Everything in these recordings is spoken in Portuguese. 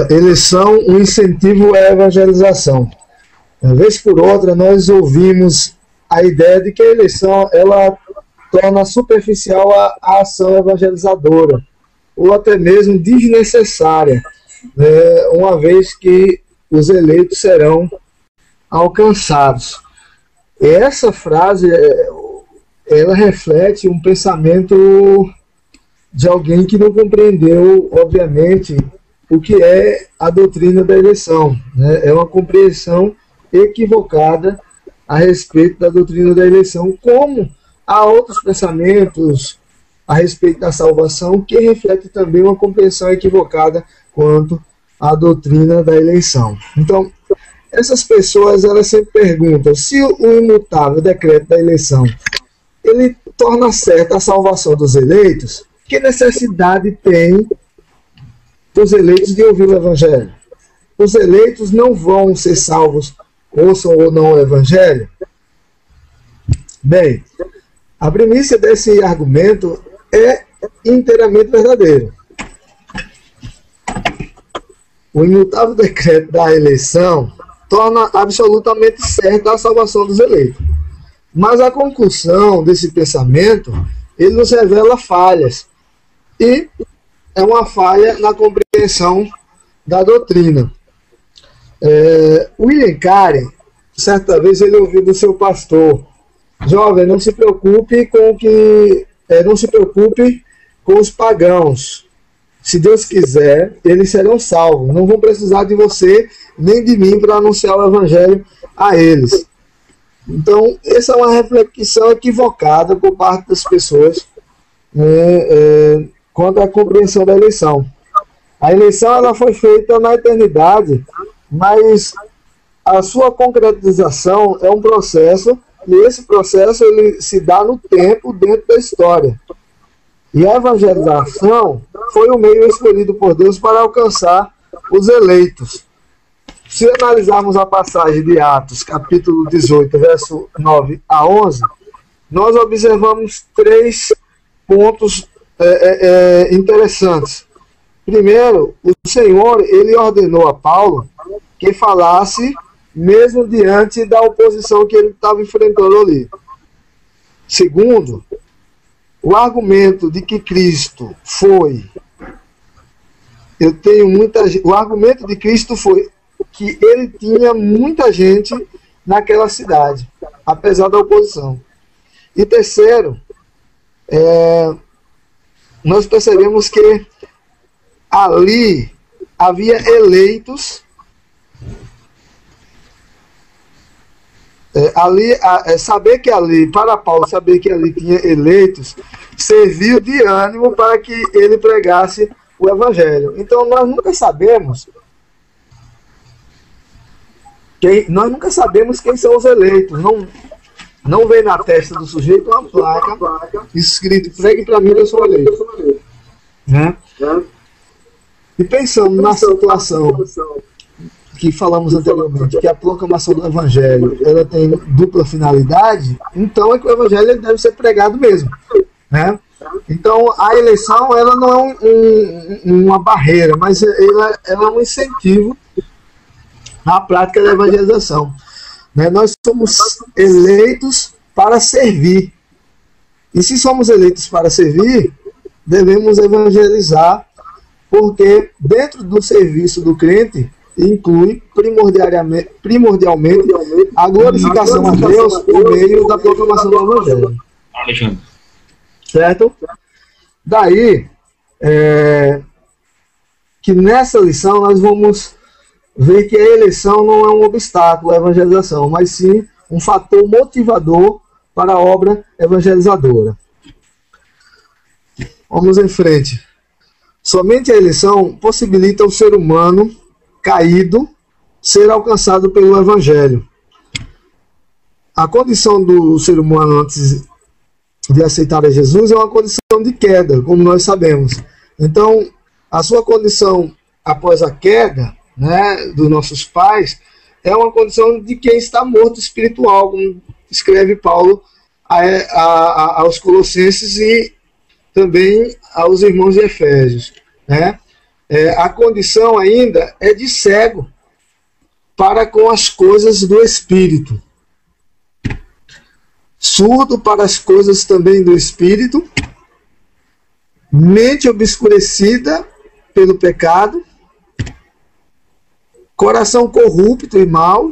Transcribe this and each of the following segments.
Eleição, um incentivo à evangelização. Uma vez por outra, nós ouvimos a ideia de que a eleição ela torna superficial a ação evangelizadora, ou até mesmo desnecessária, né, uma vez que os eleitos serão alcançados. Essa frase ela reflete um pensamento de alguém que não compreendeu, obviamente, o que é a doutrina da eleição, né? É uma compreensão equivocada a respeito da doutrina da eleição, como há outros pensamentos a respeito da salvação que refletem também uma compreensão equivocada quanto à doutrina da eleição. Então, essas pessoas elas sempre perguntam se o imutável decreto da eleição ele torna certa a salvação dos eleitos, que necessidade tem os eleitos de ouvir o Evangelho? Os eleitos não vão ser salvos, ouçam ou não o Evangelho? Bem, a premissa desse argumento é inteiramente verdadeira. O imutável decreto da eleição torna absolutamente certa a salvação dos eleitos. Mas a conclusão desse pensamento, ele nos revela falhas. E é uma falha na compreensão da doutrina. William Carey, certa vez ele ouviu do seu pastor: jovem, não se preocupe com os pagãos. Se Deus quiser, eles serão salvos. Não vão precisar de você nem de mim para anunciar o Evangelho a eles. Então, essa é uma reflexão equivocada por parte das pessoas, né, quanto à compreensão da eleição. A eleição ela foi feita na eternidade, mas a sua concretização é um processo, e esse processo ele se dá no tempo, dentro da história. E a evangelização foi o meio escolhido por Deus para alcançar os eleitos. Se analisarmos a passagem de Atos, capítulo 18, verso 9 a 11, nós observamos 3 pontos interessantes. Primeiro, o Senhor ele ordenou a Paulo que falasse mesmo diante da oposição que ele estava enfrentando ali. Segundo, o argumento de que Cristo foi... O argumento de Cristo foi que ele tinha muita gente naquela cidade, apesar da oposição. E terceiro, nós percebemos que ali havia eleitos, saber que ali, para Paulo, saber que ali tinha eleitos, serviu de ânimo para que ele pregasse o Evangelho. Então nós nunca sabemos quem são os eleitos. Não vem na testa do sujeito uma placa escrito: pregue para mim, eu sou eleito. Né? E pensando na situação que falamos anteriormente, que a proclamação do Evangelho ela tem dupla finalidade, então é que o Evangelho deve ser pregado mesmo. Né? Então a eleição ela não é uma barreira, mas ela é um incentivo na prática da evangelização. Né? Nós somos eleitos para servir. E se somos eleitos para servir, devemos evangelizar, porque dentro do serviço do crente inclui primordialmente a glorificação a Deus por meio da proclamação do Evangelho. Alexandre. Certo? Daí que nessa lição nós vamos ver que a eleição não é um obstáculo à evangelização, mas sim um fator motivador para a obra evangelizadora. Vamos em frente. Somente a eleição possibilita o ser humano caído ser alcançado pelo Evangelho. A condição do ser humano antes de aceitar a Jesus é uma condição de queda, como nós sabemos. Então, a sua condição após a queda, né, dos nossos pais, é uma condição de quem está morto espiritual, como escreve Paulo aos Colossenses e também aos irmãos de Efésios. Né? a condição ainda é de cego para com as coisas do Espírito. Surdo para as coisas também do Espírito, mente obscurecida pelo pecado, coração corrupto e mau,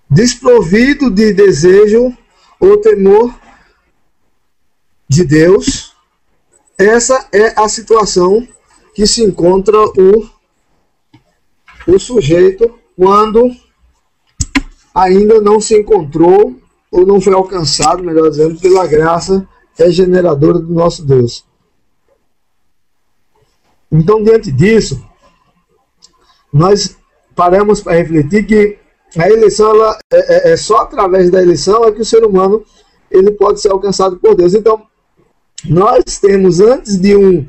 desprovido de desejo ou temor de Deus. Essa é a situação que se encontra o sujeito quando ainda não se encontrou ou não foi alcançado, melhor dizendo, pela graça regeneradora do nosso Deus. Então, diante disso, nós paramos para refletir que a eleição, ela é só através da eleição é que o ser humano ele pode ser alcançado por Deus. Então, nós temos, antes de um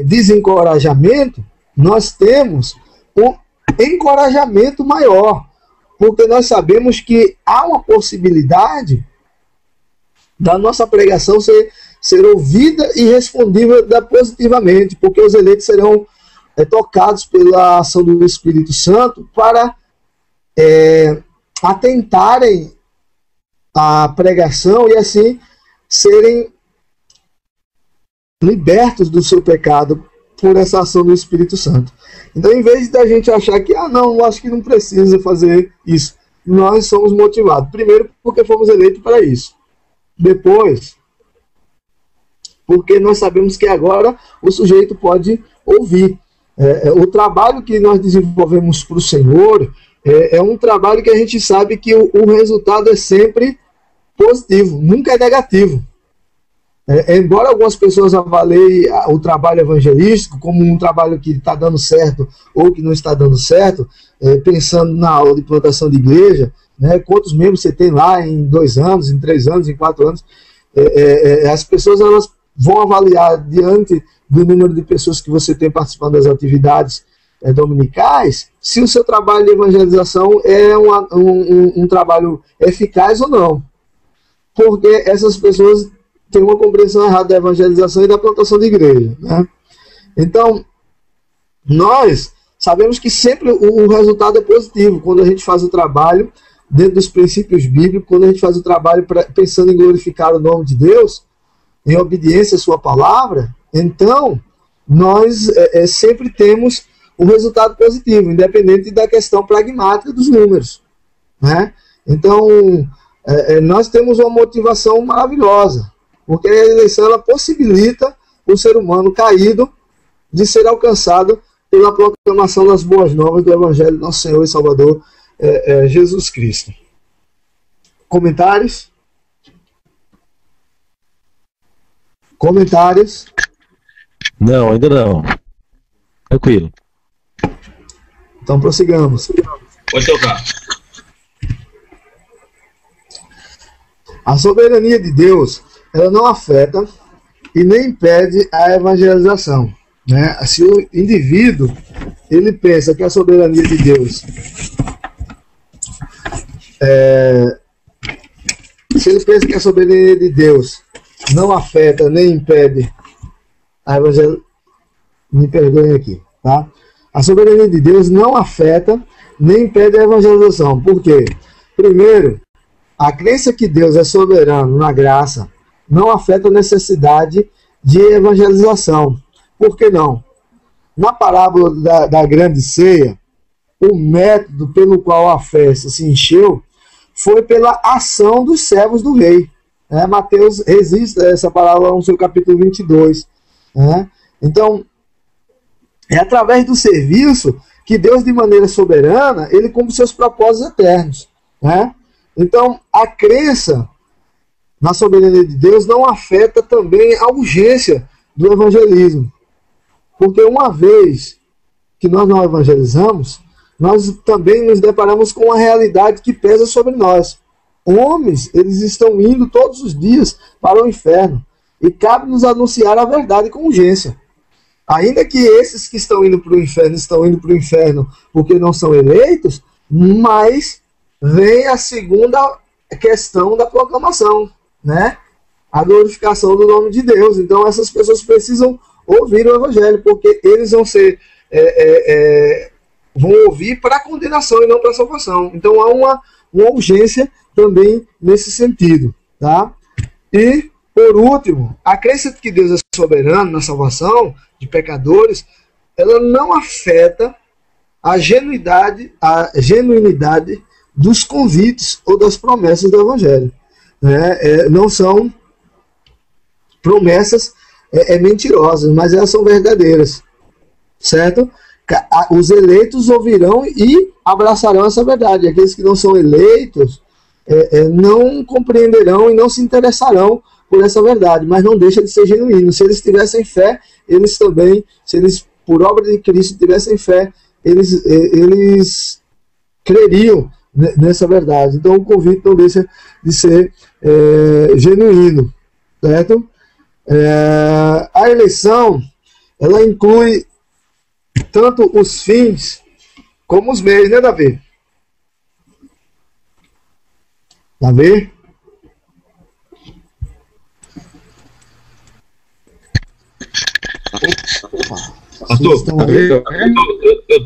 desencorajamento, nós temos um encorajamento maior, porque nós sabemos que há uma possibilidade da nossa pregação ser ouvida e respondida positivamente, porque os eleitos serão tocados pela ação do Espírito Santo para atentarem à pregação e assim serem libertos do seu pecado por essa ação do Espírito Santo. Então, em vez da gente achar que, não, acho que não precisa fazer isso, nós somos motivados. Primeiro, porque fomos eleitos para isso. Depois, porque nós sabemos que agora o sujeito pode ouvir. O trabalho que nós desenvolvemos para o Senhor é um trabalho que a gente sabe que o resultado é sempre positivo, nunca é negativo. Embora algumas pessoas avaliem o trabalho evangelístico como um trabalho que está dando certo ou que não está dando certo, pensando na aula de plantação de igreja, né, quantos membros você tem lá em 2 anos, em 3 anos, em 4 anos, as pessoas elas vão avaliar diante do número de pessoas que você tem participando das atividades dominicais, se o seu trabalho de evangelização é um trabalho eficaz ou não. Porque essas pessoas têm uma compreensão errada da evangelização e da plantação de igreja, né? Então, nós sabemos que sempre o resultado é positivo quando a gente faz o trabalho dentro dos princípios bíblicos, quando a gente faz o trabalho pensando em glorificar o nome de Deus, em obediência à sua palavra. Então, nós sempre temos um resultado positivo, independente da questão pragmática dos números, né? Então, nós temos uma motivação maravilhosa, porque a eleição ela possibilita o ser humano caído de ser alcançado pela proclamação das boas novas do Evangelho do nosso Senhor e Salvador Jesus Cristo. Comentários? Comentários? Não, ainda não. Tranquilo. Então prossigamos. Pode tocar. A soberania de Deus, ela não afeta e nem impede a evangelização, né? Se o indivíduo ele pensa que a soberania de Deus se ele pensa que a soberania de Deus não afeta nem impede a evangelização, me perdoem aqui, tá? A soberania de Deus não afeta nem impede a evangelização. Por quê? Primeiro, a crença que Deus é soberano na graça não afeta a necessidade de evangelização. Por que não? Na parábola da grande ceia, o método pelo qual a festa se encheu foi pela ação dos servos do rei. Mateus registra essa parábola no seu capítulo 22. Então, é através do serviço que Deus, de maneira soberana, ele cumpre seus propósitos eternos. Então, a crença na soberania de Deus não afeta também a urgência do evangelismo. Porque uma vez que nós não evangelizamos, nós também nos deparamos com uma realidade que pesa sobre nós. Homens, eles estão indo todos os dias para o inferno. E cabe-nos anunciar a verdade com urgência. Ainda que esses que estão indo para o inferno porque não são eleitos, mas vem a segunda questão da proclamação, né? A glorificação do nome de Deus. Então essas pessoas precisam ouvir o evangelho, porque eles vão ser vão ouvir para condenação e não para salvação. Então há uma urgência também nesse sentido, tá? E por último, a crença de que Deus é soberano na salvação de pecadores, ela não afeta a genuinidade dos convites ou das promessas do evangelho, né? Não são promessas mentirosas, mas elas são verdadeiras, certo? Os eleitos ouvirão e abraçarão essa verdade. Aqueles que não são eleitos não compreenderão e não se interessarão por essa verdade, mas não deixa de ser genuíno. Se eles tivessem fé, eles também, se eles por obra de Cristo tivessem fé, eles creriam nessa verdade. Então o convite não deixa de ser genuíno, certo? A eleição, ela inclui tanto os fins como os meios, né, Davi? Davi? Pastor, eu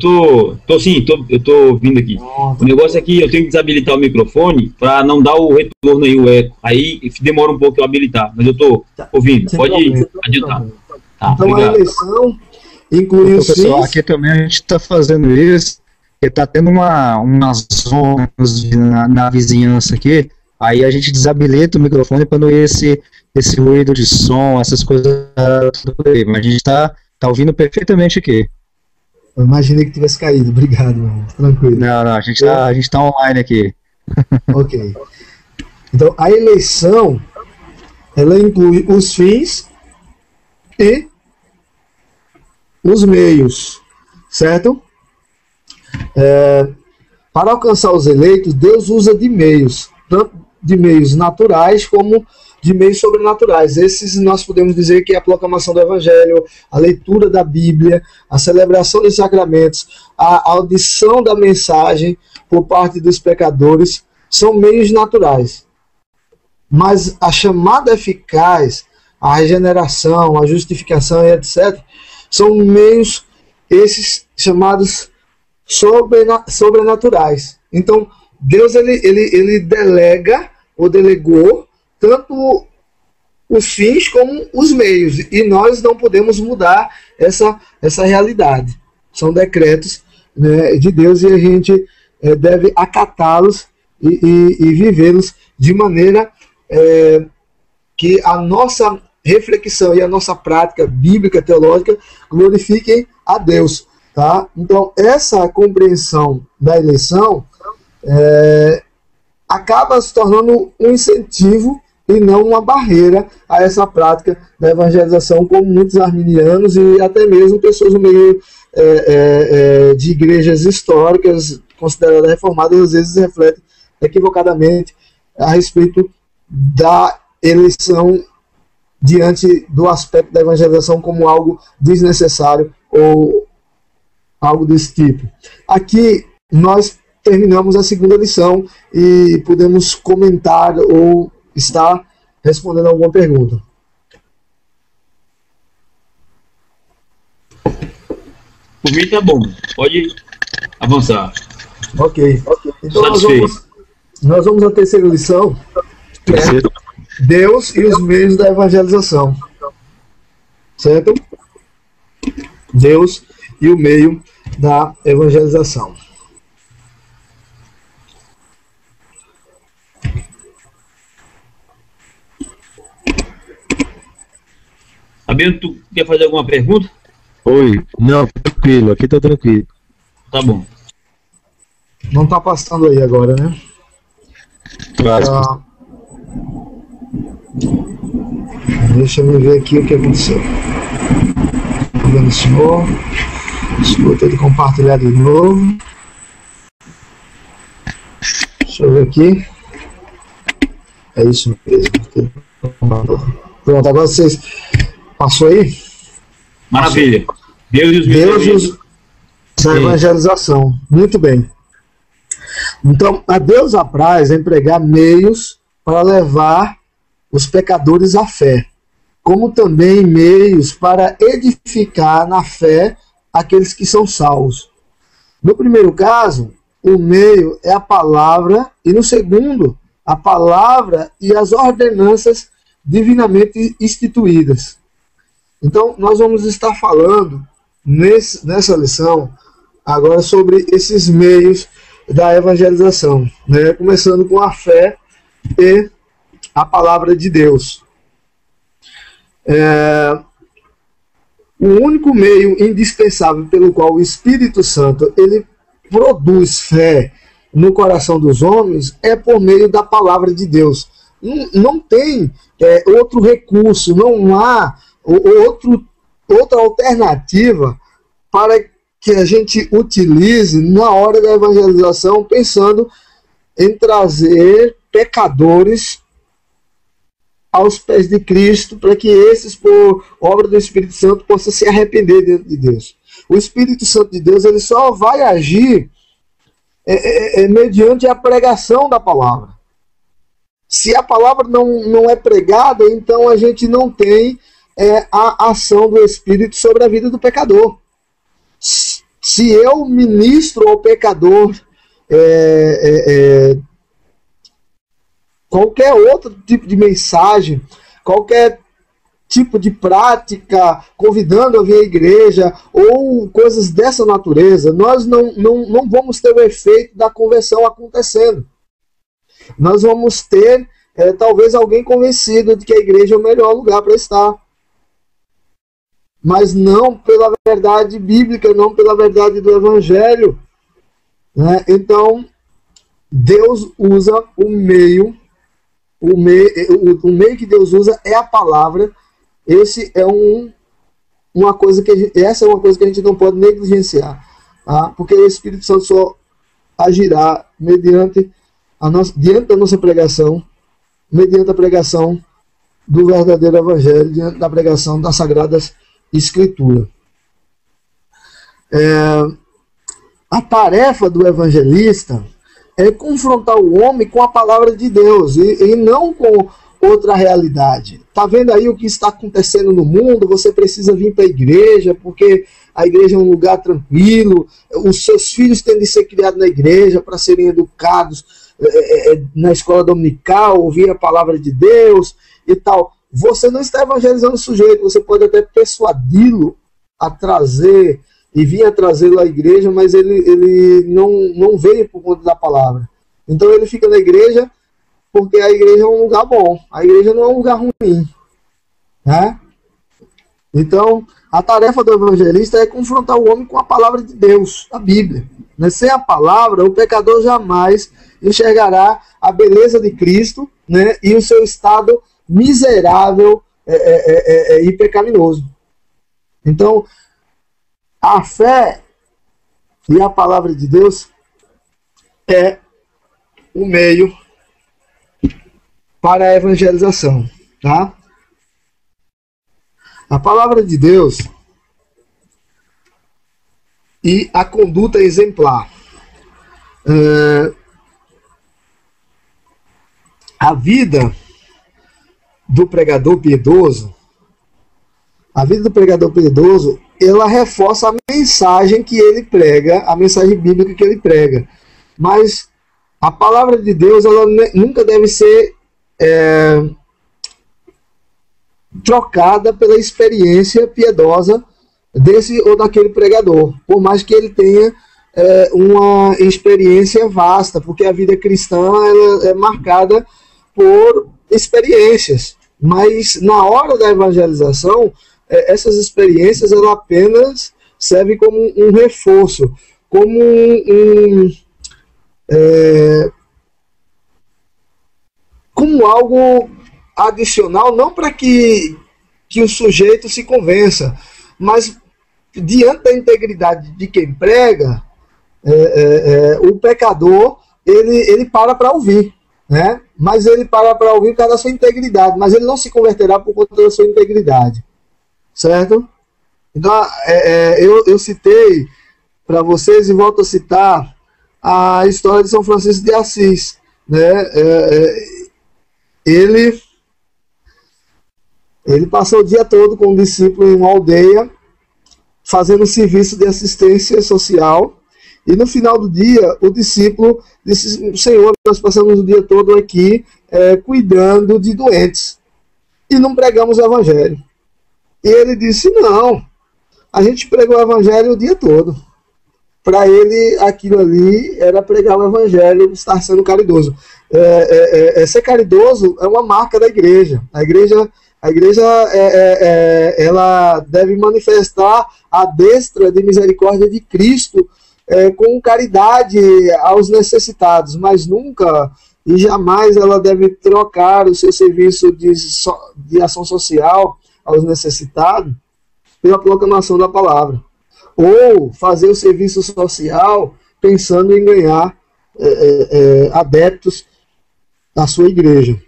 tô ouvindo aqui. O negócio é que eu tenho que desabilitar o microfone para não dar o retorno aí, o eco. Aí demora um pouco eu habilitar, mas eu tô ouvindo. Pode adiantar. Tá, então obrigado. A eleição inclui os pessoal, fins. aqui também a gente está fazendo isso, porque está tendo umas zonas na vizinhança aqui, aí a gente desabilita o microfone para não ir esse ruído de som, essas coisas tudo aí. Mas a gente está ouvindo perfeitamente aqui. Eu imaginei que tivesse caído, obrigado, irmão. Tranquilo. Não, a gente tá online aqui. Ok. Então, a eleição, ela inclui os fins e os meios, certo? Para alcançar os eleitos, Deus usa de meios, tanto de meios naturais como de meios sobrenaturais. Esses nós podemos dizer que é a proclamação do Evangelho, a leitura da Bíblia, a celebração dos sacramentos, a audição da mensagem por parte dos pecadores, são meios naturais. Mas a chamada eficaz, a regeneração, a justificação e etc., são meios, esses chamados sobrenaturais. Então, Deus ele delega ou delegou tanto os fins como os meios, e nós não podemos mudar essa realidade. São decretos, né, de Deus, e a gente deve acatá-los e vivê-los de maneira que a nossa reflexão e a nossa prática bíblica, teológica, glorifiquem a Deus, tá? Então, essa compreensão da eleição acaba se tornando um incentivo e não uma barreira a essa prática da evangelização, como muitos arminianos e até mesmo pessoas no meio de igrejas históricas consideradas reformadas, às vezes refletem equivocadamente a respeito da eleição diante do aspecto da evangelização como algo desnecessário ou algo desse tipo. Aqui nós terminamos a segunda lição e podemos comentar ou estar respondendo alguma pergunta. Por mim tá bom, pode avançar. Ok. Então nós vamos à terceira lição, que é Deus e os meios da evangelização. Certo? Deus e o meio da evangelização. Fabiano, tu quer fazer alguma pergunta? Oi. Não, tranquilo, aqui tá tranquilo. Tá bom. Não está passando aí agora, né? Claro. Deixa eu ver aqui o que aconteceu. Vendo o senhor. Escuta ele compartilhar de novo. Deixa eu ver aqui. É isso mesmo. Pronto, agora vocês. Passou aí? Maravilha. Deus e os meios da evangelização. Muito bem. Então, a Deus apraz empregar meios para levar os pecadores à fé. como também meios para edificar na fé aqueles que são salvos. No primeiro caso, o meio é a palavra, e no segundo, a palavra e as ordenanças divinamente instituídas. Então, nós vamos estar falando nessa lição agora sobre esses meios da evangelização, né? Começando com a fé e a palavra de Deus. O único meio indispensável pelo qual o Espírito Santo ele produz fé no coração dos homens é por meio da palavra de Deus. Não tem outro recurso, não há outra alternativa para que a gente utilize na hora da evangelização, pensando em trazer pecadores aos pés de Cristo, para que esses, por obra do Espírito Santo, possam se arrepender diante de Deus. O Espírito Santo de Deus ele só vai agir mediante a pregação da palavra. Se a palavra não é pregada, então a gente não tem a ação do Espírito sobre a vida do pecador. Se eu ministro ao pecador qualquer outro tipo de mensagem, qualquer tipo de prática, convidando a vir à igreja, ou coisas dessa natureza, nós não vamos ter o efeito da conversão acontecendo. Nós vamos ter, talvez, alguém convencido de que a igreja é o melhor lugar para estar. Mas não pela verdade bíblica, não pela verdade do Evangelho. Né? Então, Deus usa o meio que Deus usa é a palavra. Essa é uma coisa que a gente não pode negligenciar, tá? Porque o Espírito Santo só agirá diante da nossa pregação, mediante a pregação do verdadeiro Evangelho, diante da pregação das Sagradas Escrituras. A tarefa do evangelista é confrontar o homem com a palavra de Deus e não com outra realidade. Está vendo aí o que está acontecendo no mundo? Você precisa vir para a igreja, porque a igreja é um lugar tranquilo, os seus filhos têm de ser criados na igreja para serem educados na escola dominical, ouvir a palavra de Deus e tal. Você não está evangelizando o sujeito, você pode até persuadi-lo a trazer e vinha trazê-lo à igreja, mas ele não veio por conta da palavra. Então ele fica na igreja porque a igreja é um lugar bom, a igreja não é um lugar ruim. Né? Então, a tarefa do evangelista é confrontar o homem com a palavra de Deus, a Bíblia. Né? Sem a palavra, o pecador jamais enxergará a beleza de Cristo, né? E o seu estado miserável e pecaminoso. Então, a fé e a palavra de Deus é o meio para a evangelização, tá? A palavra de Deus e a conduta exemplar. A vida do pregador piedoso, ela reforça a mensagem que ele prega, a mensagem bíblica que ele prega. Mas a palavra de Deus, ela nunca deve ser trocada pela experiência piedosa desse ou daquele pregador, por mais que ele tenha uma experiência vasta, porque a vida cristã ela é marcada por experiências, mas na hora da evangelização, essas experiências ela apenas servem como um reforço, como como algo adicional, não para que o sujeito se convença, mas diante da integridade de quem prega, o pecador ele para ouvir, né? Mas ele para ouvir por causa da sua integridade, mas ele não se converterá por conta da sua integridade, certo? Então eu citei para vocês e volto a citar a história de São Francisco de Assis, né? Ele Ele passou o dia todo com um discípulo em uma aldeia, fazendo serviço de assistência social, e no final do dia, o discípulo disse: Senhor, nós passamos o dia todo aqui cuidando de doentes, e não pregamos o evangelho. E ele disse: não, a gente pregou o evangelho o dia todo. Para ele, aquilo ali era pregar o evangelho, estar sendo caridoso. Ser caridoso é uma marca da igreja. A igreja ela deve manifestar a destra de misericórdia de Cristo com caridade aos necessitados, mas nunca e jamais ela deve trocar o seu serviço de ação social aos necessitados pela proclamação da palavra, ou fazer o serviço social pensando em ganhar adeptos da sua igreja.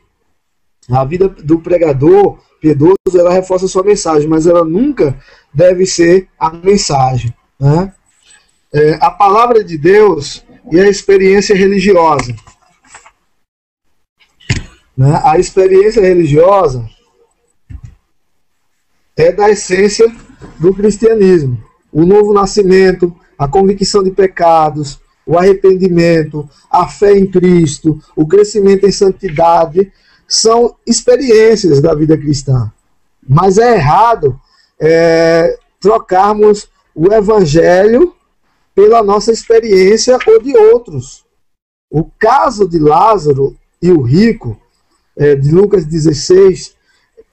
A vida do pregador piedoso, ela reforça a sua mensagem, mas ela nunca deve ser a mensagem, né? A palavra de Deus e a experiência religiosa. Né? A experiência religiosa é da essência do cristianismo. O novo nascimento, a convicção de pecados, o arrependimento, a fé em Cristo, o crescimento em santidade, são experiências da vida cristã. Mas é errado trocarmos o evangelho pela nossa experiência ou de outros. O caso de Lázaro e o rico, de Lucas 16,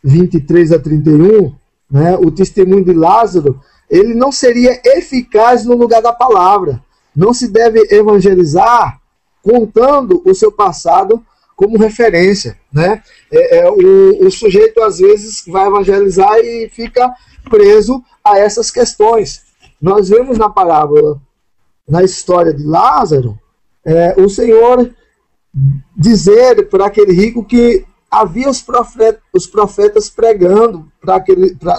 23 a 31, né, o testemunho de Lázaro, ele não seria eficaz no lugar da palavra. Não se deve evangelizar contando o seu passado como referência, né? O sujeito, às vezes, vai evangelizar e fica preso a essas questões. Nós vemos na parábola, na história de Lázaro, o Senhor dizer para aquele rico que havia os profetas pregando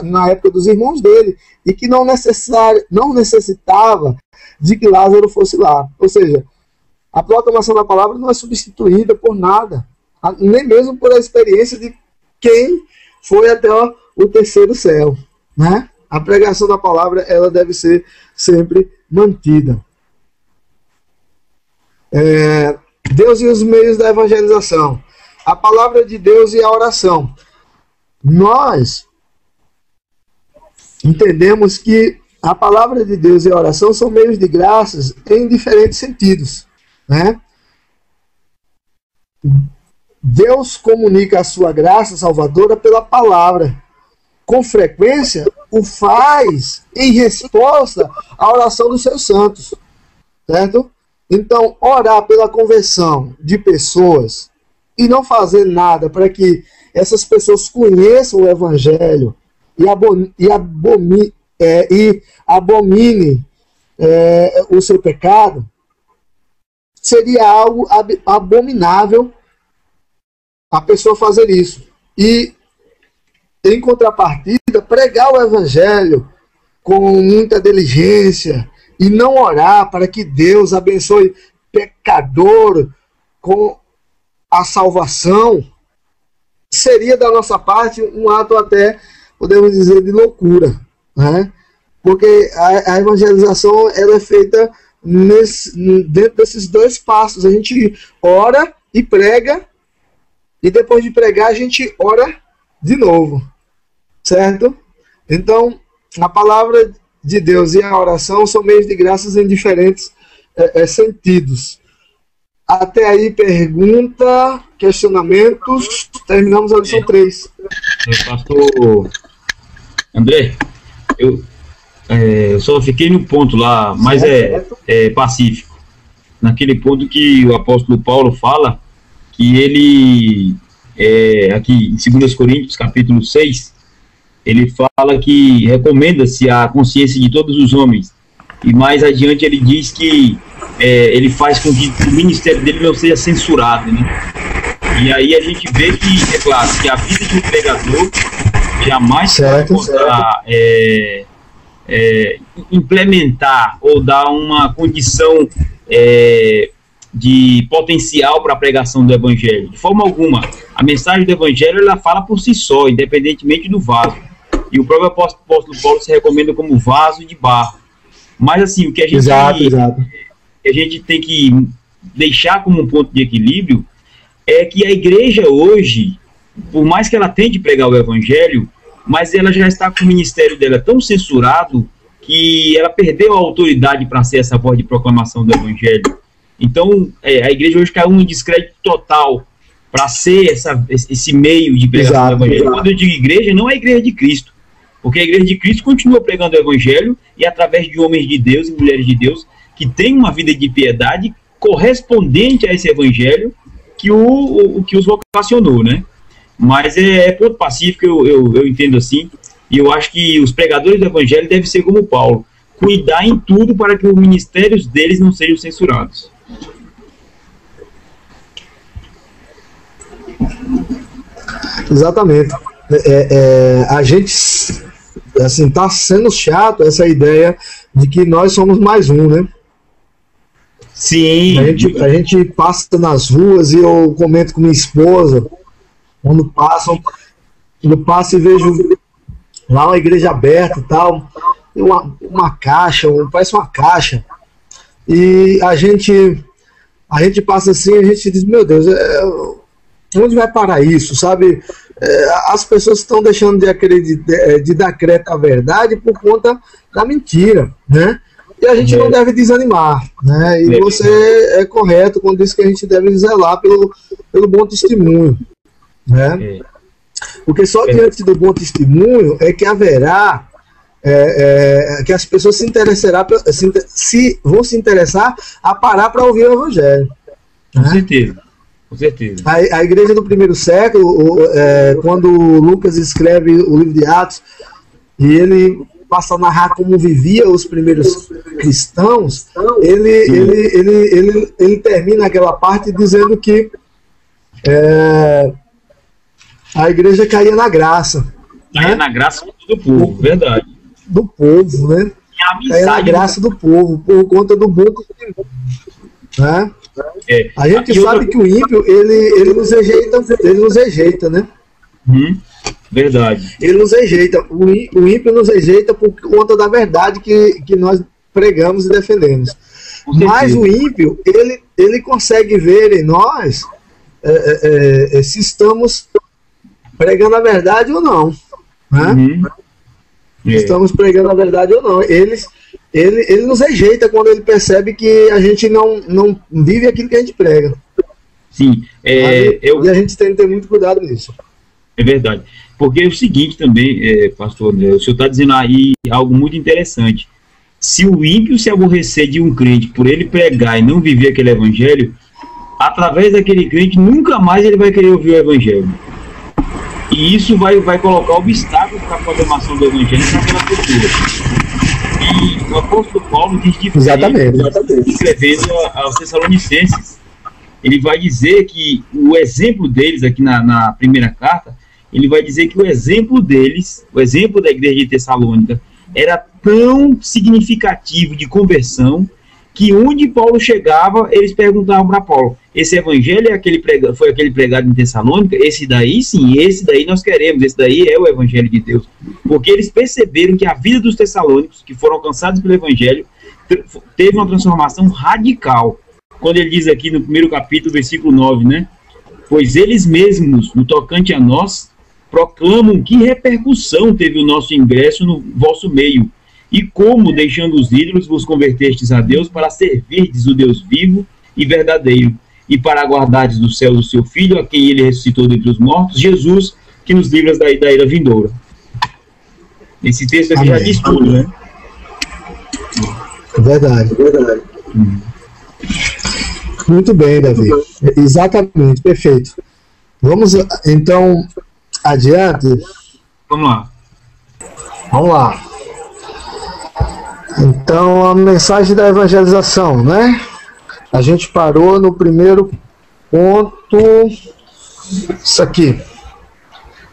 na época dos irmãos dele, e que não necessitava de que Lázaro fosse lá. Ou seja, a proclamação da palavra não é substituída por nada, nem mesmo por a experiência de quem foi até o terceiro céu, né? A pregação da palavra, ela deve ser sempre mantida. Deus e os meios da evangelização. A palavra de Deus e a oração. Nós entendemos que a palavra de Deus e a oração são meios de graças em diferentes sentidos, né? Deus comunica a sua graça salvadora pela palavra. Com frequência, o faz em resposta à oração dos seus santos, certo? Então, orar pela conversão de pessoas e não fazer nada para que essas pessoas conheçam o evangelho e abominem o seu pecado, seria algo abominável a pessoa fazer isso. E, em contrapartida, pregar o evangelho com muita diligência e não orar para que Deus abençoe pecador com a salvação, seria da nossa parte um ato até, podemos dizer, de loucura, né? Porque a evangelização, ela é feita dentro desses dois passos. A gente ora e prega, e depois de pregar a gente ora de novo, certo? Então, a palavra de Deus e a oração são meios de graças em diferentes sentidos. Até aí, pergunta, questionamentos. Terminamos a lição 3. Pastor André, eu só fiquei no ponto lá, mas pacífico. Naquele ponto que o apóstolo Paulo fala que ele, aqui em 2 Coríntios, capítulo 6, ele fala que recomenda-se a consciência de todos os homens. E mais adiante ele diz que ele faz com que o ministério dele não seja censurado, né? E aí a gente vê que, é claro, que a vida de um pregador jamais vai encontrar, implementar ou dar uma condição de potencial para a pregação do evangelho. De forma alguma. A mensagem do evangelho, ela fala por si só, independentemente do vaso. E o próprio apóstolo Paulo se recomenda como vaso de barro. Mas assim, o que a gente, que a gente tem que deixar como um ponto de equilíbrio é que a igreja hoje, por mais que ela tente pregar o evangelho, mas ela já está com o ministério dela tão censurado que ela perdeu a autoridade para ser essa voz de proclamação do evangelho. Então, a igreja hoje caiu em descrédito total para ser esse meio de pregação do evangelho. Quando eu digo igreja, não é a igreja de Cristo, porque a igreja de Cristo continua pregando o evangelho e através de homens de Deus e mulheres de Deus que têm uma vida de piedade correspondente a esse evangelho que os vocacionou, né? Mas é ponto pacífico, eu entendo assim, e eu acho que os pregadores do evangelho devem ser como Paulo, cuidar em tudo para que os ministérios deles não sejam censurados. Exatamente. A gente, assim, tá sendo chato essa ideia de que nós somos mais um, né? Sim. A gente passa nas ruas e eu comento com minha esposa, quando passo e vejo lá uma igreja aberta e tal, uma caixa, parece uma caixa, e a gente passa assim, a gente diz, meu Deus, onde vai parar isso, sabe? As pessoas estão deixando de acreditar, de dar crédito à verdade por conta da mentira, né? E a gente não deve desanimar, né? E você é correto quando diz que a gente deve zelar pelo bom testemunho, né? Porque só diante do bom testemunho é que haverá que as pessoas vão se interessar a parar para ouvir o evangelho. Com certeza. Com certeza. A igreja do primeiro século, quando Lucas escreve o livro de Atos, e ele passa a narrar como vivia os primeiros cristãos, ele termina aquela parte dizendo que a igreja caía na graça. Caía na graça do povo, verdade. Do povo, né? Caía na graça do povo, por conta do bom testemunho, né? A gente sabe que o ímpio, ele nos rejeita, né? Verdade. Ele nos rejeita. O ímpio nos rejeita por conta da verdade que nós pregamos e defendemos. Mas o ímpio, ele consegue ver em nós se estamos pregando a verdade ou não, né? Estamos pregando a verdade ou não. Ele nos rejeita quando ele percebe que a gente não vive aquilo que a gente prega. Sim. E a gente tem que ter muito cuidado nisso. É verdade. Porque é o seguinte também, pastor André, o senhor está dizendo aí algo muito interessante. Se o ímpio se aborrecer de um crente por ele pregar e não viver aquele evangelho, através daquele crente nunca mais ele vai querer ouvir o evangelho. E isso vai colocar obstáculos para a proclamação do evangelho para aquela cultura. E o apóstolo Paulo diz diferente, escrevendo aos Tessalonicenses. Ele vai dizer que o exemplo deles, aqui na primeira carta, ele vai dizer que o exemplo deles, o exemplo da igreja de Tessalônica, era tão significativo de conversão, que onde Paulo chegava, eles perguntavam para Paulo, esse evangelho foi aquele pregado em Tessalônica? Esse daí sim, esse daí nós queremos, esse daí é o evangelho de Deus. Porque eles perceberam que a vida dos tessalônicos, que foram alcançados pelo evangelho, teve uma transformação radical. Quando ele diz aqui no primeiro capítulo, versículo 9, né? Pois eles mesmos, no tocante a nós, proclamam que repercussão teve o nosso ingresso no vosso meio, e como, deixando os ídolos, vos convertestes a Deus para servirdes o Deus vivo e verdadeiro, e para aguardardes do céu do seu Filho, a quem ele ressuscitou dentre os mortos, Jesus, que nos livra da ira vindoura. Esse texto aqui já diz tudo, né? Verdade. Muito bem, Davi. Exatamente, perfeito. Vamos, então, adiante? Vamos lá. Então, a mensagem da evangelização, né? A gente parou no primeiro ponto, isso aqui.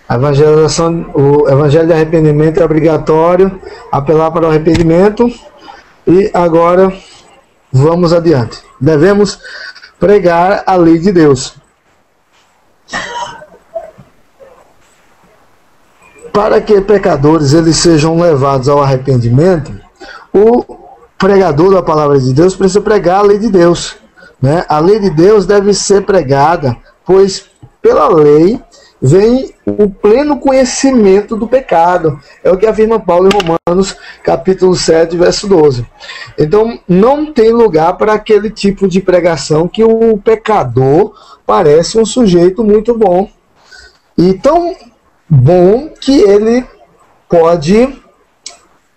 A evangelização, o evangelho de arrependimento é obrigatório, apelar para o arrependimento. E agora, vamos adiante. Devemos pregar a lei de Deus. Para que pecadores eles sejam levados ao arrependimento, o pregador da palavra de Deus precisa pregar a lei de Deus, né? A lei de Deus deve ser pregada, pois pela lei vem o pleno conhecimento do pecado. É o que afirma Paulo em Romanos, capítulo 7, verso 12. Então, não tem lugar para aquele tipo de pregação que o pecador parece um sujeito muito bom. E tão bom que ele pode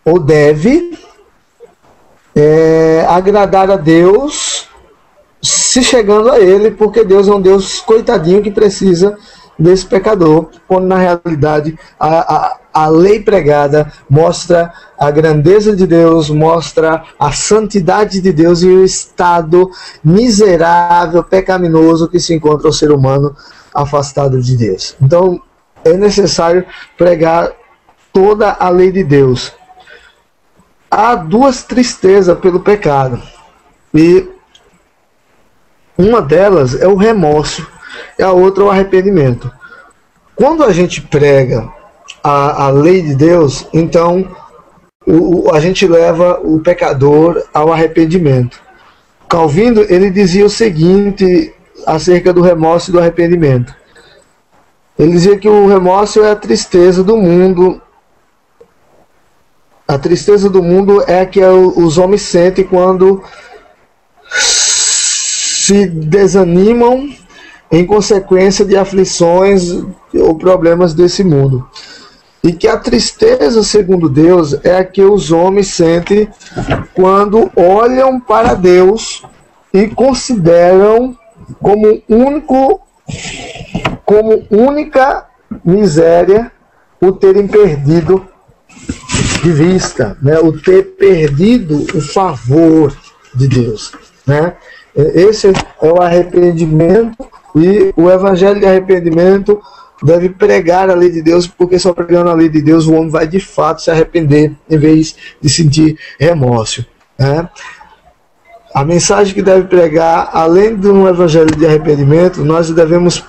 ou deve agradar a Deus se chegando a ele, porque Deus é um Deus coitadinho que precisa desse pecador, quando na realidade a lei pregada mostra a grandeza de Deus, mostra a santidade de Deus e o estado miserável, pecaminoso que se encontra o ser humano afastado de Deus. Então é necessário pregar toda a lei de Deus. Há duas tristezas pelo pecado, e uma delas é o remorso, e a outra é o arrependimento. Quando a gente prega a lei de Deus, então a gente leva o pecador ao arrependimento. Calvino, ele dizia o seguinte acerca do remorso e do arrependimento. Ele dizia que o remorso é a tristeza do mundo. A tristeza do mundo é que os homens sentem quando se desanimam em consequência de aflições ou problemas desse mundo. E que a tristeza, segundo Deus, é a que os homens sentem quando olham para Deus e consideram como única miséria o terem perdido de vista, né? O ter perdido o favor de Deus, né? Esse é o arrependimento, e o evangelho de arrependimento deve pregar a lei de Deus, porque só pregando a lei de Deus o homem vai de fato se arrepender em vez de sentir remorso, né? A mensagem que deve pregar, além de um evangelho de arrependimento, nós devemos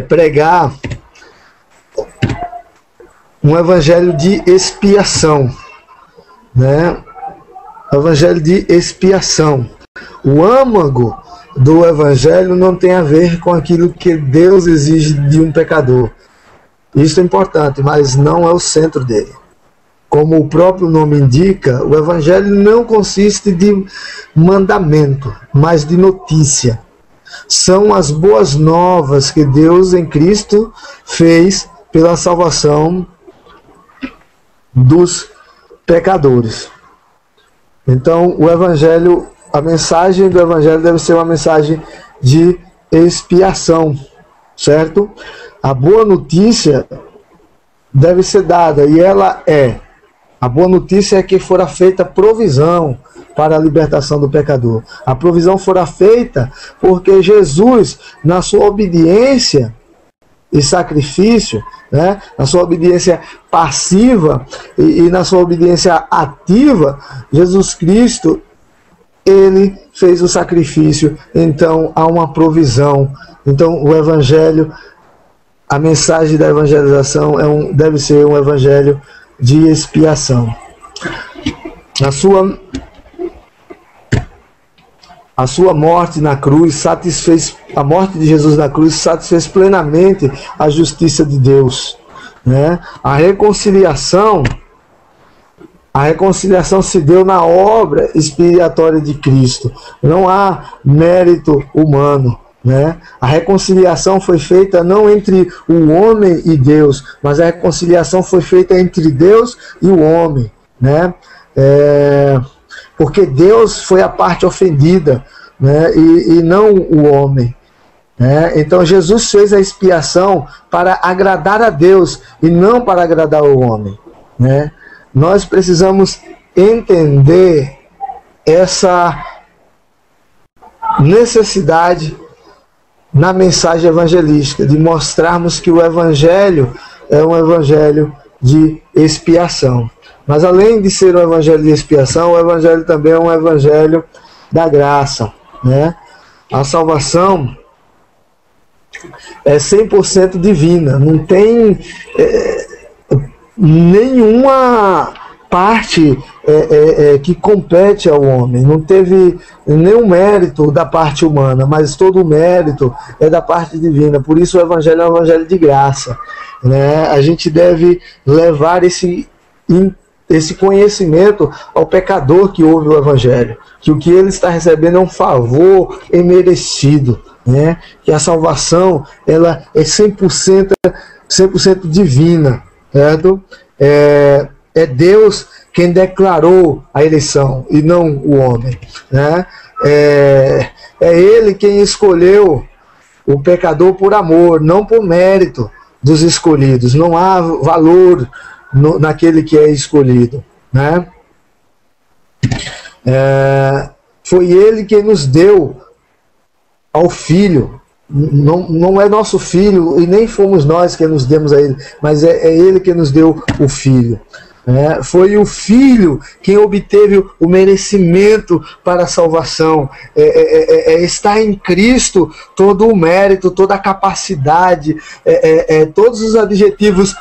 pregar um evangelho de expiação, né? Evangelho de expiação. O âmago do evangelho não tem a ver com aquilo que Deus exige de um pecador. Isso é importante, mas não é o centro dele. Como o próprio nome indica, o evangelho não consiste de mandamento, mas de notícia. São as boas novas que Deus em Cristo fez pela salvação dos pecadores. Então, o evangelho, a mensagem do evangelho deve ser uma mensagem de expiação, certo? A boa notícia deve ser dada, e ela é. A boa notícia é que fora feita provisão para a libertação do pecador. A provisão fora feita porque Jesus, na sua obediência e sacrifício, né, na sua obediência passiva e na sua obediência ativa, Jesus Cristo, ele fez o sacrifício, então há uma provisão. Então o evangelho, a mensagem da evangelização deve ser um evangelho de expiação. A sua morte na cruz a morte de Jesus na cruz satisfez plenamente a justiça de Deus, né? A reconciliação se deu na obra expiatória de Cristo. Não há mérito humano, né? A reconciliação foi feita não entre o homem e Deus, mas a reconciliação foi feita entre Deus e o homem, né? Porque Deus foi a parte ofendida, né? E não o homem, né? Então Jesus fez a expiação para agradar a Deus e não para agradar o homem, né? Nós precisamos entender essa necessidade na mensagem evangelística, de mostrarmos que o evangelho é um evangelho de expiação. Mas além de ser um evangelho de expiação, o evangelho também é um evangelho da graça, né? A salvação é 100% divina, não tem nenhuma parte que compete ao homem, não teve nenhum mérito da parte humana, mas todo o mérito é da parte divina. Por isso o evangelho é um evangelho de graça, né? A gente deve levar esse conhecimento ao pecador que ouve o evangelho, que o que ele está recebendo é um favor imerecido, né? Que a salvação ela é 100% divina, certo? É Deus quem declarou a eleição e não o homem, né? É Ele quem escolheu o pecador por amor, não por mérito dos escolhidos. Não há valor naquele que é escolhido, né? Foi Ele quem nos deu ao Filho. Não é nosso Filho e nem fomos nós que nos demos a Ele, mas é Ele que nos deu o Filho. Foi o Filho quem obteve o merecimento para a salvação. Está em Cristo todo o mérito, toda a capacidade, todos os adjetivos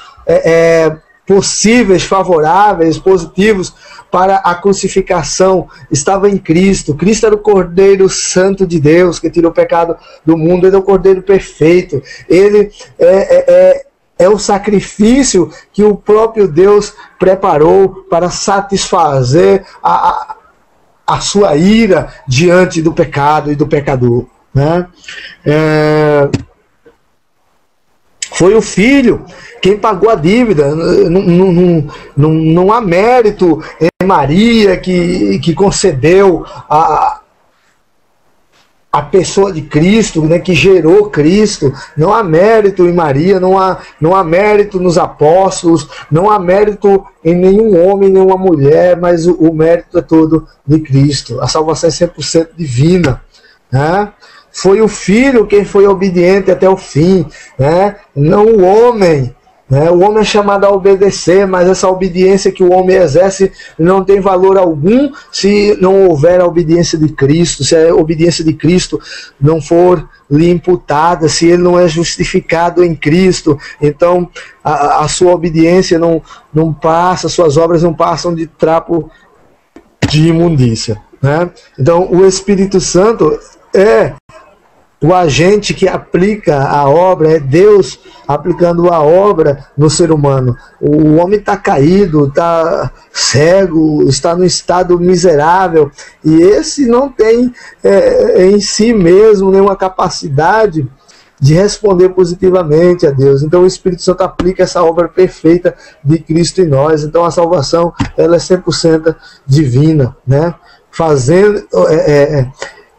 possíveis, favoráveis, positivos para a crucificação estava em Cristo. Cristo era o Cordeiro Santo de Deus que tirou o pecado do mundo. Ele é o Cordeiro perfeito. Ele é o sacrifício que o próprio Deus preparou para satisfazer a sua ira diante do pecado e do pecador, né? Foi o Filho quem pagou a dívida. Não há mérito em Maria que concedeu a pessoa de Cristo, né, que gerou Cristo. Não há mérito em Maria, não há mérito nos apóstolos, não há mérito em nenhum homem, nenhuma mulher, mas o mérito é todo de Cristo. A salvação é 100% divina, né? Foi o Filho quem foi obediente até o fim, né? Não o homem. O homem é chamado a obedecer, mas essa obediência que o homem exerce não tem valor algum se não houver a obediência de Cristo, se a obediência de Cristo não for lhe imputada, se ele não é justificado em Cristo. Então a sua obediência não passa, suas obras não passam de trapo de imundícia, né? Então o Espírito Santo é o agente que aplica a obra, é Deus aplicando a obra no ser humano. O homem está caído, está cego, está num estado miserável, e esse não tem em si mesmo nenhuma capacidade de responder positivamente a Deus. Então o Espírito Santo aplica essa obra perfeita de Cristo em nós. Então a salvação ela é 100% divina, né?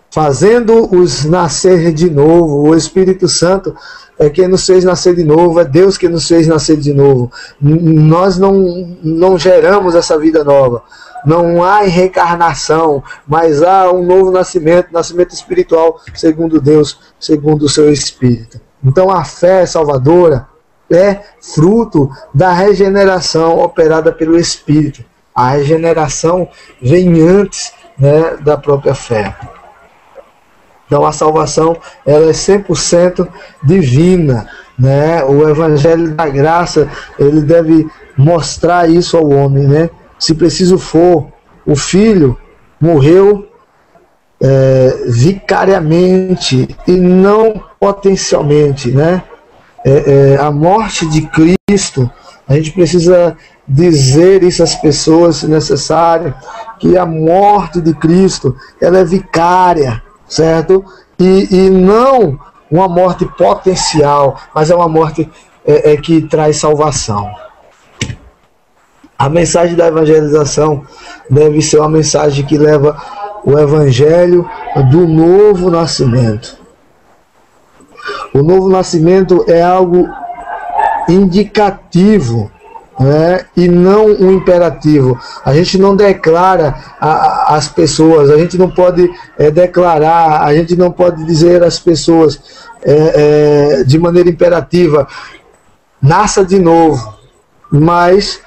Fazendo-os nascer de novo. O Espírito Santo é quem nos fez nascer de novo, é Deus que nos fez nascer de novo. Nós não geramos essa vida nova. Não há reencarnação, mas há um novo nascimento espiritual, segundo Deus, segundo o seu Espírito. Então a fé salvadora é fruto da regeneração operada pelo Espírito. A regeneração vem antes, né, da própria fé. Então a salvação ela é 100% divina, né? O Evangelho da Graça ele deve mostrar isso ao homem, né? Se preciso for, o Filho morreu vicariamente e não potencialmente, né? A morte de Cristo, a gente precisa dizer isso às pessoas, se necessário, que a morte de Cristo ela é vicária, certo? E não uma morte potencial, mas é uma morte que traz salvação. A mensagem da evangelização deve ser uma mensagem que leva o evangelho do novo nascimento. O novo nascimento é algo indicativo, né, e não um imperativo. A gente não declara às pessoas, a gente não pode declarar, a gente não pode dizer às pessoas de maneira imperativa, nasça de novo. Mas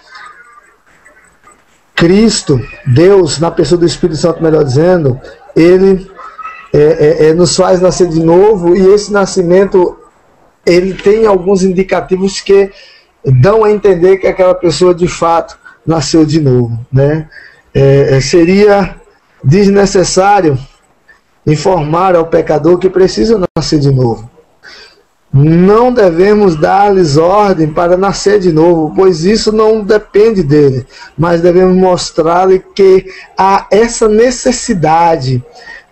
Cristo, Deus, na pessoa do Espírito Santo, melhor dizendo, ele nos faz nascer de novo, e esse nascimento ele tem alguns indicativos que dão a entender que aquela pessoa de fato nasceu de novo, né? Seria desnecessário informar ao pecador que precisa nascer de novo. Não devemos dar-lhes ordem para nascer de novo, pois isso não depende dele, mas devemos mostrar-lhe que há essa necessidade,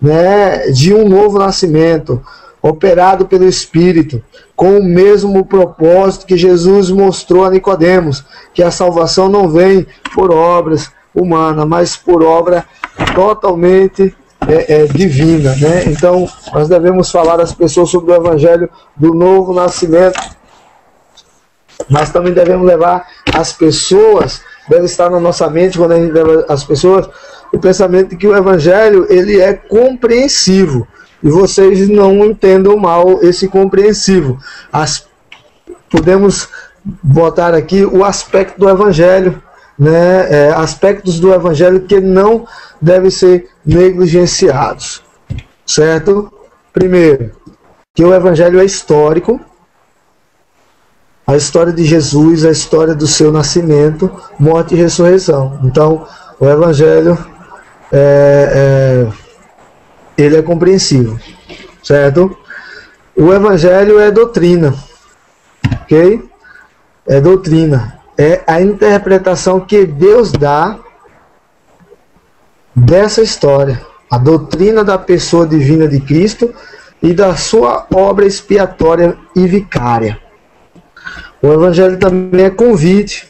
né, de um novo nascimento, operado pelo Espírito, com o mesmo propósito que Jesus mostrou a Nicodemos, que a salvação não vem por obras humanas, mas por obra totalmente divina, né? Então, nós devemos falar às pessoas sobre o Evangelho do novo nascimento, mas também devemos levar as pessoas, deve estar na nossa mente, quando a gente leva as pessoas, o pensamento de que o Evangelho ele é compreensivo, e vocês não entendam mal esse compreensivo. Podemos botar aqui o aspecto do Evangelho, né? Aspectos do Evangelho que não devem ser negligenciados, certo? Primeiro, que o Evangelho é histórico, a história de Jesus, a história do seu nascimento, morte e ressurreição. Então, o Evangelho ele é compreensivo, certo? O Evangelho é doutrina, ok? É doutrina, é a interpretação que Deus dá dessa história, a doutrina da pessoa divina de Cristo e da sua obra expiatória e vicária. O Evangelho também é convite.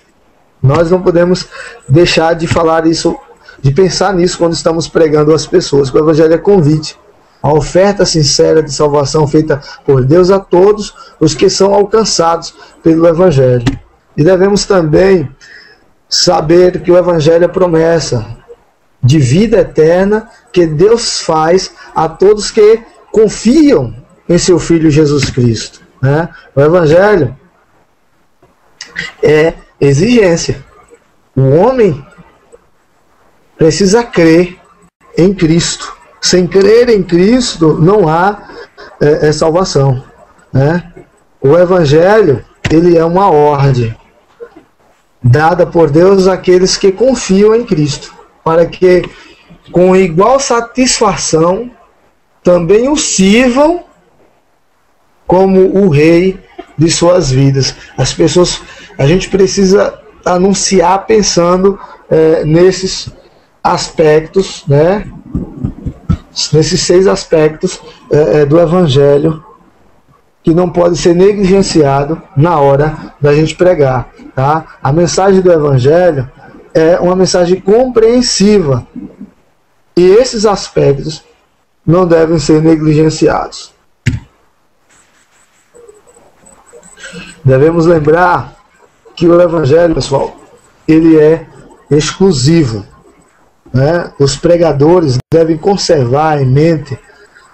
Nós não podemos deixar de falar isso, de pensar nisso quando estamos pregando às pessoas, que o Evangelho é convite, a oferta sincera de salvação feita por Deus a todos os que são alcançados pelo Evangelho. E devemos também saber que o Evangelho é promessa de vida eterna que Deus faz a todos que confiam em seu Filho Jesus Cristo, né? O Evangelho é exigência. O homem precisa crer em Cristo. Sem crer em Cristo não há salvação, né? O Evangelho ele é uma ordem dada por Deus àqueles que confiam em Cristo, para que com igual satisfação também o sirvam como o rei de suas vidas. As pessoas, a gente precisa anunciar pensando nesses aspectos, né? Nesses 6 aspectos do Evangelho, que não pode ser negligenciado na hora da gente pregar, tá? A mensagem do Evangelho é uma mensagem compreensiva, e esses aspectos não devem ser negligenciados. Devemos lembrar que o Evangelho, pessoal, ele é exclusivo, né? Os pregadores devem conservar em mente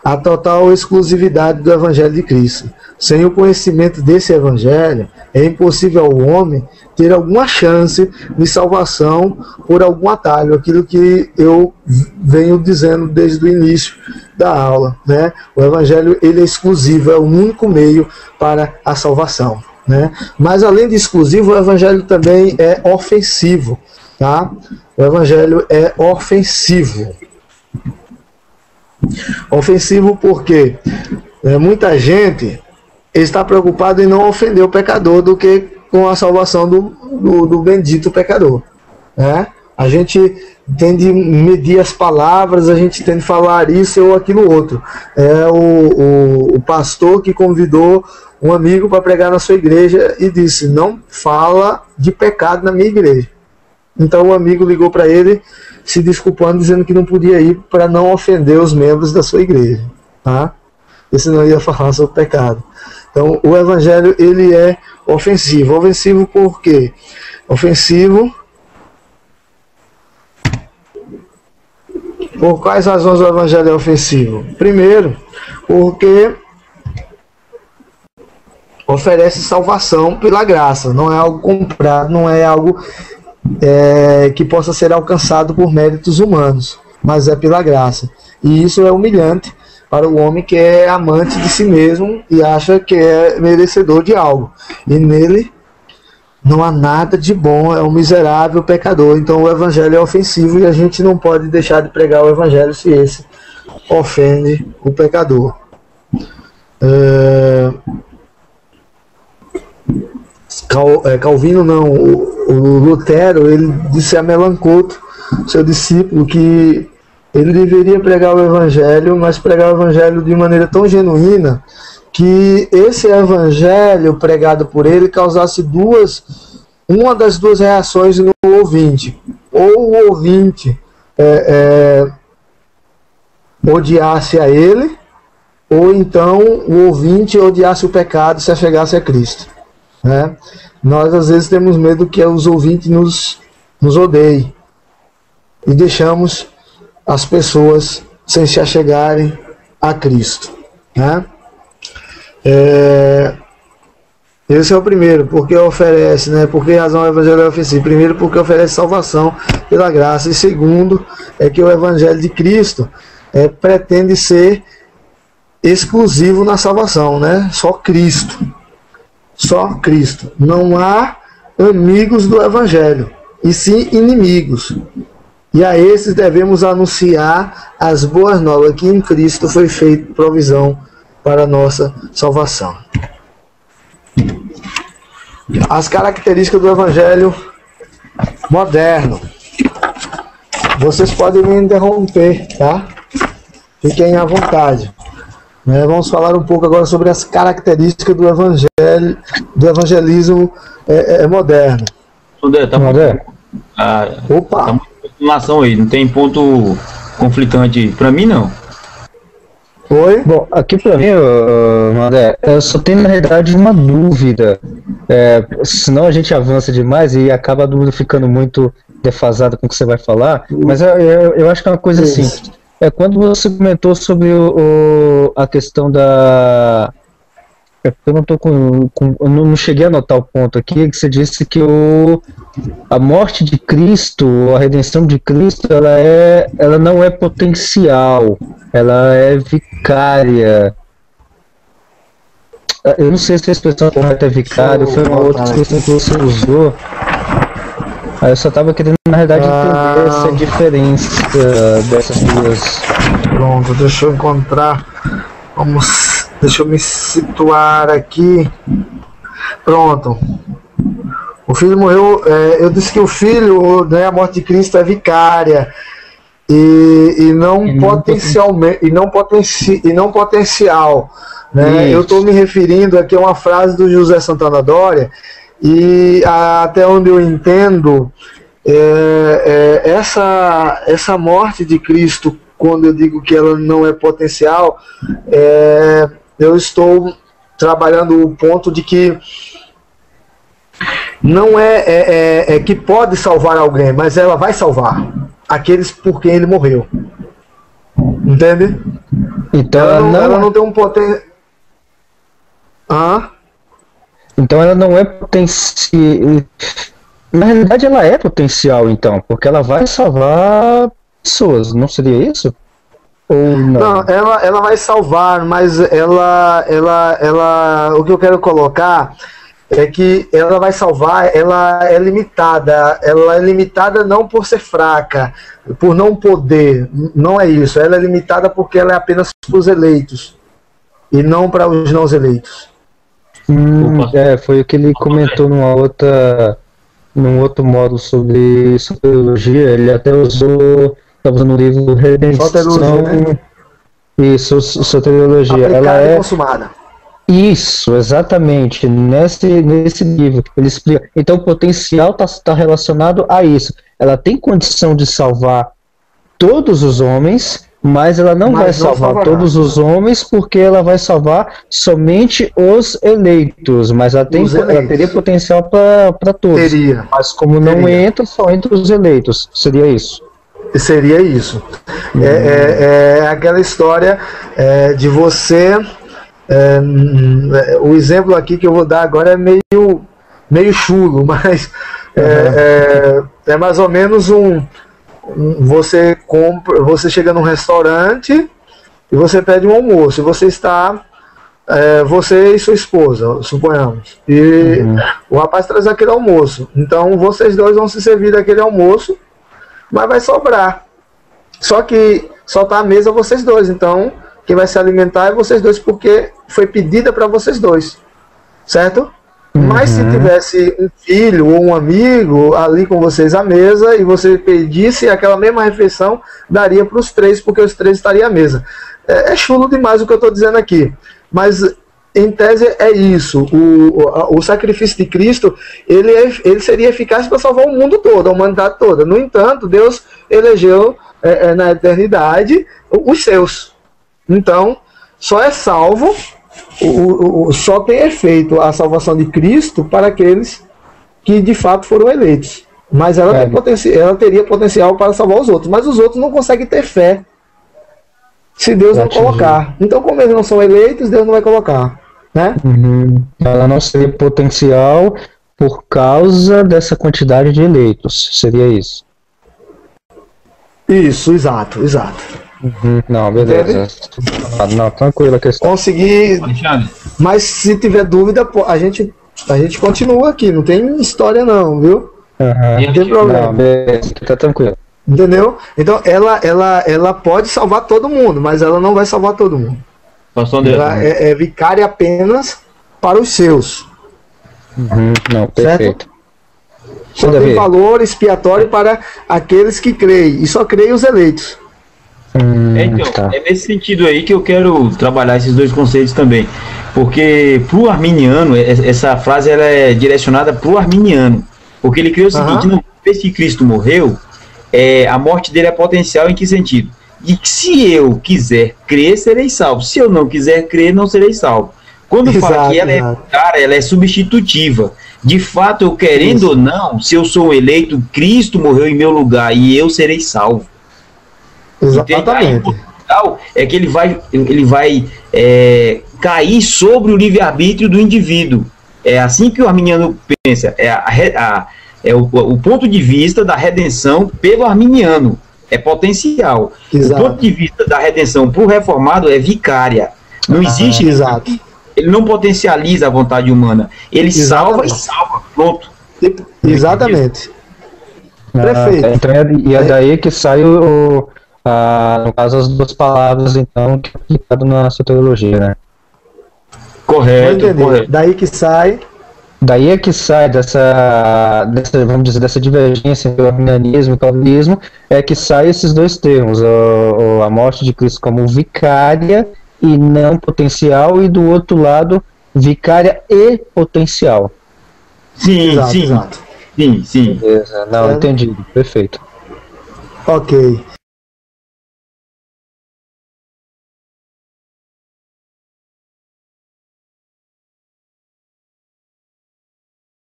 a total exclusividade do Evangelho de Cristo. Sem o conhecimento desse Evangelho, é impossível ao homem ter alguma chance de salvação por algum atalho, aquilo que eu venho dizendo desde o início da aula, né? O Evangelho ele é exclusivo, é o único meio para a salvação, né? Mas além de exclusivo, o Evangelho também é ofensivo, tá? O Evangelho é ofensivo. Ofensivo porque muita gente está preocupada em não ofender o pecador do que com a salvação do bendito pecador, né? A gente tem de medir as palavras, a gente tem de falar isso ou aquilo outro. É o pastor que convidou um amigo para pregar na sua igreja e disse: não fala de pecado na minha igreja. Então o amigo ligou para ele se desculpando, dizendo que não podia ir para não ofender os membros da sua igreja, tá? E senão ia falar sobre pecado. Então o Evangelho ele é ofensivo. Ofensivo por quê? Ofensivo por quais razões o Evangelho é ofensivo? Primeiro, porque oferece salvação pela graça, não é algo comprado, não é algo que possa ser alcançado por méritos humanos, mas é pela graça. E isso é humilhante para o homem que é amante de si mesmo e acha que é merecedor de algo. E nele não há nada de bom, é um miserável pecador. Então o evangelho é ofensivo e a gente não pode deixar de pregar o evangelho se esse ofende o pecador. Calvino não, o Lutero, ele disse a Melancoto, seu discípulo, que ele deveria pregar o evangelho, mas pregar o evangelho de maneira tão genuína que esse evangelho pregado por ele causasse uma das duas reações no ouvinte. Ou o ouvinte odiasse a ele, ou então o ouvinte odiasse o pecado e se achegasse a Cristo. Né? Nós às vezes temos medo que os ouvintes nos odeiem e deixamos as pessoas sem se achegarem a Cristo. Né? Esse é o primeiro, porque oferece, né? Por que razão o evangelho é ofensivo? Primeiro, porque oferece salvação pela graça, e segundo, é que o evangelho de Cristo pretende ser exclusivo na salvação, né? Só Cristo. Só Cristo. Não há amigos do evangelho, e sim inimigos. E a esses devemos anunciar as boas novas, que em Cristo foi feita provisão para a nossa salvação. As características do evangelho moderno. Vocês podem me interromper, tá? Fiquem à vontade. Vamos falar um pouco agora sobre as características do evangelismo moderno. André, tá André? Opa! Tá muita informação aí, não tem ponto conflitante para mim, não. Oi? Bom, aqui pra mim, André, eu só tenho na realidade uma dúvida. Senão a gente avança demais e acaba a dúvida ficando muito defasada com o que você vai falar. Mas eu acho que é uma coisa assim. Quando você comentou sobre a questão da... Eu não tô eu não cheguei a anotar o ponto aqui, que você disse que a morte de Cristo, a redenção de Cristo, ela não é potencial, ela é vicária. Eu não sei se a expressão correta é vicário, foi uma outra expressão que você usou. Aí eu só estava querendo, na realidade, entender essa diferença dessas duas. Pronto, deixa eu encontrar. Deixa eu me situar aqui. Pronto. O filho morreu. Eu disse que o filho, né, a morte de Cristo é vicária e não potencialmente e não potencial. Né? Eu estou me referindo aqui a uma frase do José Santana Dória, e até onde eu entendo, essa morte de Cristo, quando eu digo que ela não é potencial, eu estou trabalhando o ponto de que não é que pode salvar alguém, mas ela vai salvar aqueles por quem ele morreu. Entende? Então ela não tem um potencial. Então ela não é potencial. Na realidade ela é potencial, então, porque ela vai salvar pessoas, não seria isso? Ou não? Não, ela vai salvar, mas o que eu quero colocar é que ela vai salvar, ela é limitada não por ser fraca, por não poder, não é isso, ela é limitada porque ela é apenas para os eleitos e não para os não eleitos. Foi o que ele comentou num outro módulo sobre soteriologia. Ele até usou, estava no livro Redenção. Né? Isso, soteriologia. Aplicada ela é consumada. Isso, exatamente. Nesse livro ele explica. Então o potencial está relacionado a isso. Ela tem condição de salvar todos os homens, mas ela não vai salvar todos os homens, porque ela vai salvar somente os eleitos, mas ela teria potencial para todos. Teria. Mas como não entra, só entre os eleitos. Seria isso? Seria isso. É aquela história de você... o exemplo aqui que eu vou dar agora é meio chulo, mas é mais ou menos você chega num restaurante e você pede um almoço, e você está, você e sua esposa, suponhamos, e o rapaz traz aquele almoço, então vocês dois vão se servir daquele almoço, mas vai sobrar, só que só tá à mesa vocês dois, então quem vai se alimentar é vocês dois, porque foi pedida para vocês dois, certo? Mas se tivesse um filho ou um amigo ali com vocês à mesa e você pedisse aquela mesma refeição, daria para os três, porque os três estariam à mesa. É chulo demais o que eu estou dizendo aqui, mas em tese é isso. O sacrifício de Cristo, ele seria eficaz para salvar o mundo todo, a humanidade toda. No entanto, Deus elegeu na eternidade os seus. Então, só é salvo, só tem efeito a salvação de Cristo para aqueles que de fato foram eleitos. Mas ela teria potencial para salvar os outros. Mas os outros não conseguem ter fé se Deus não colocar. Então, como eles não são eleitos, Deus não vai colocar. Né? Ela não seria potencial por causa dessa quantidade de eleitos. Seria isso? Isso, exato. Não, beleza. Não, tranquilo a questão. Conseguir. Mas se tiver dúvida, a gente continua aqui. Não tem história não, viu? Não tem problema. Não, beleza, tá tranquilo. Entendeu? Então ela pode salvar todo mundo, mas ela não vai salvar todo mundo. Ela é vicária apenas para os seus. Não, perfeito. Só tem valor expiatório para aqueles que creem. E só creem os eleitos. Então, é nesse sentido aí que eu quero trabalhar esses dois conceitos também, porque pro arminiano, essa frase ela é direcionada pro arminiano, porque ele crê o seguinte: não, vez que Cristo morreu, a morte dele é potencial. Em que sentido? E que se eu quiser crer, serei salvo, se eu não quiser crer, não serei salvo. Quando fala que ela é substitutiva, de fato, eu querendo ou não, se eu sou eleito, Cristo morreu em meu lugar e eu serei salvo. Exatamente. É que ele vai cair sobre o livre-arbítrio do indivíduo. É assim que o arminiano pensa. O ponto de vista da redenção pelo arminiano. É potencial. Exato. O ponto de vista da redenção para o reformado é vicária. Não existe. Exato. Ele não potencializa a vontade humana. Ele salva e salva. Pronto. Exatamente. Perfeito. Então é daí que sai no caso, as duas palavras, então, que é aplicado na soteriologia, né? Correto. Daí que sai dessa, vamos dizer, dessa divergência entre o arminianismo e o calvinismo, é que sai esses dois termos, a morte de Cristo como vicária e não potencial, e do outro lado, vicária e potencial. Sim. Exato. Sim. Beleza. Não, entendi, perfeito. Ok.